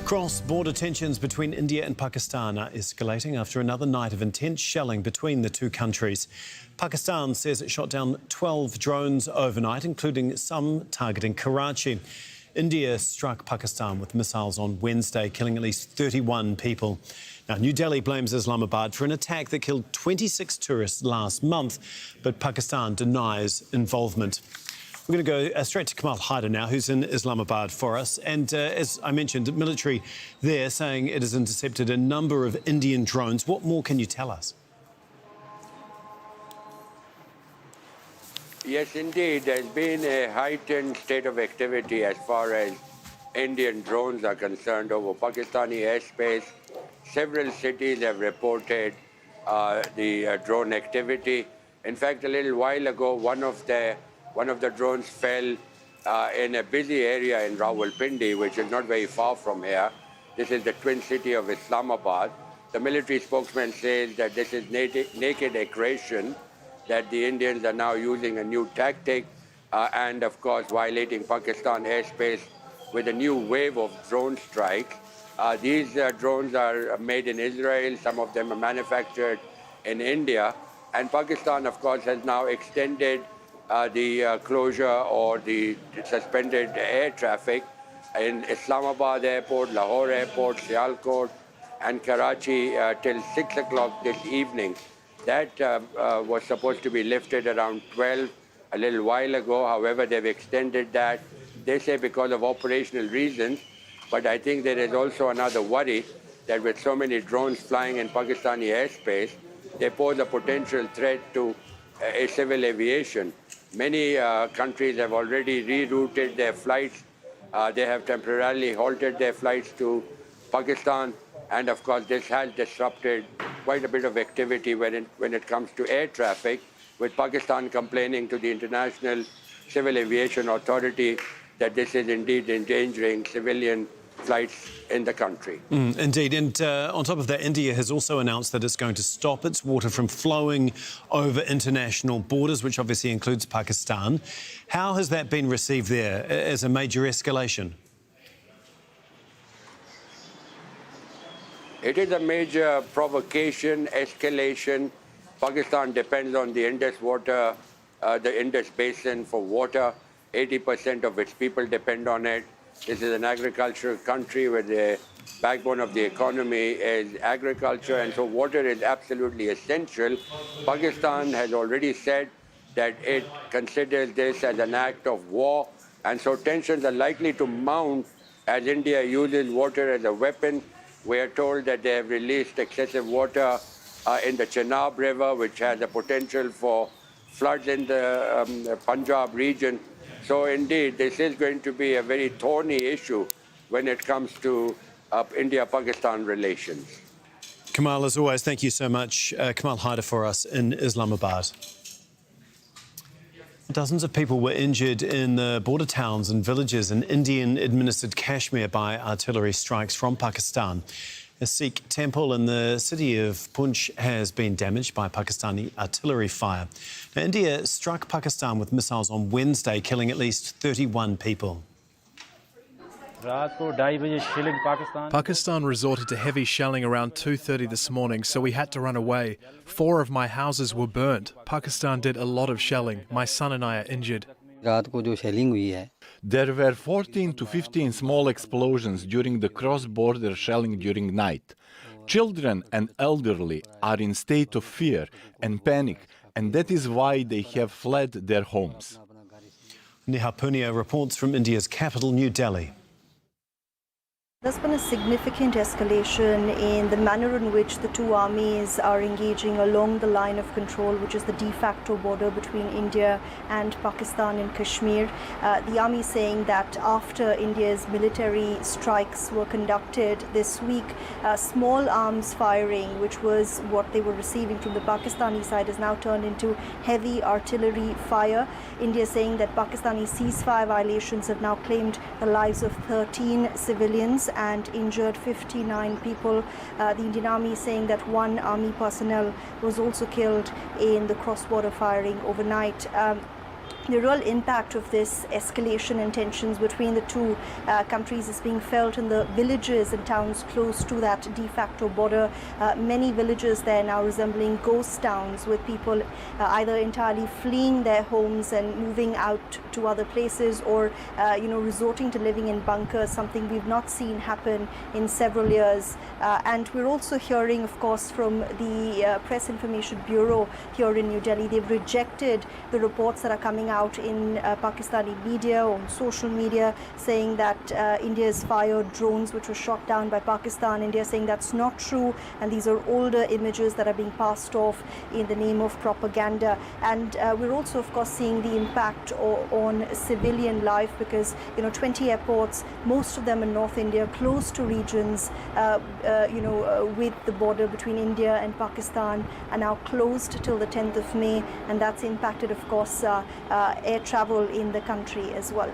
Cross-border tensions between India and Pakistan are escalating after another night of intense shelling between the two countries. Pakistan says it shot down 12 drones overnight, including some targeting Karachi. India struck Pakistan with missiles on Wednesday, killing at least 31 people. Now, New Delhi blames Islamabad for an attack that killed 26 tourists last month, but Pakistan denies involvement. We're going to go straight to Kamal Haider now, who's in Islamabad for us. And as I mentioned, military there saying it has intercepted a number of Indian drones. What more can you tell us? Yes, indeed. There's been a heightened state of activity as far as Indian drones are concerned over Pakistani airspace. Several cities have reported the drone activity. In fact, a little while ago, one of the drones fell in a busy area in Rawalpindi, which is not very far from here. This is the twin city of Islamabad. The military spokesman says that this is naked aggression, that the Indians are now using a new tactic and, of course, violating Pakistan airspace with a new wave of drone strikes. These drones are made in Israel. Some of them are manufactured in India. And Pakistan, of course, has now extended the closure or the suspended air traffic in Islamabad Airport, Lahore Airport, Sialkot, and Karachi till 6 o'clock this evening. That was supposed to be lifted around 12 a little while ago. However, they've extended that, they say, because of operational reasons. But I think there is also another worry that with so many drones flying in Pakistani airspace, they pose a potential threat to civil aviation. Many countries have already rerouted their flights. They have temporarily halted their flights to Pakistan. And of course, this has disrupted quite a bit of activity when it comes to air traffic, with Pakistan complaining to the International Civil Aviation Authority that this is indeed endangering civilian flights in the country. Indeed. And on top of that, India has also announced that it's going to stop its water from flowing over international borders, which obviously includes Pakistan. How has that been received there as a major escalation? It is a major provocation, escalation. Pakistan depends on the Indus water, the Indus basin for water. 80% of its people depend on it. This is an agricultural country where the backbone of the economy is agriculture, and so water is absolutely essential. Pakistan has already said that it considers this as an act of war, and so tensions are likely to mount as India uses water as a weapon. We are told that they have released excessive water in the Chenab River, which has a potential for floods in the Punjab region. So indeed, this is going to be a very thorny issue when it comes to India-Pakistan relations. Kamal, as always, thank you so much. Kamal Haider for us in Islamabad. Dozens of people were injured in the border towns and villages in Indian-administered Kashmir by artillery strikes from Pakistan. A Sikh temple in the city of Poonch has been damaged by Pakistani artillery fire. Now, India struck Pakistan with missiles on Wednesday, killing at least 31 people. Pakistan resorted to heavy shelling around 2:30 this morning, so we had to run away. 4 of my houses were burnt. Pakistan did a lot of shelling. My son and I are injured. There were 14 to 15 small explosions during the cross-border shelling during night. Children and elderly are in state of fear and panic, and that is why they have fled their homes. Nihar Punia reports from India's capital, New Delhi. There's been a significant escalation in the manner in which the two armies are engaging along the line of control, which is the de facto border between India and Pakistan in Kashmir. The army saying that after India's military strikes were conducted this week, small arms firing, which was what they were receiving from the Pakistani side, has now turned into heavy artillery fire. India saying that Pakistani ceasefire violations have now claimed the lives of 13 civilians and injured 59 people. The Indian Army is saying that 1 army personnel was also killed in the cross-border firing overnight. the real impact of this escalation in tensions between the two countries is being felt in the villages and towns close to that de facto border. Many villages there now resembling ghost towns, with people either entirely fleeing their homes and moving out to other places, or resorting to living in bunkers, something we've not seen happen in several years. And we're also hearing, of course, from the Press Information Bureau here in New Delhi. They've rejected the reports that are coming out in Pakistani media or on social media saying that India has fired drones which were shot down by Pakistan. India saying that's not true, and these are older images that are being passed off in the name of propaganda. And we're also, of course, seeing the impact on civilian life, because 20 airports, most of them in North India, close to regions with the border between India and Pakistan, are now closed till the 10th of May, and that's impacted, of course, air travel in the country as well.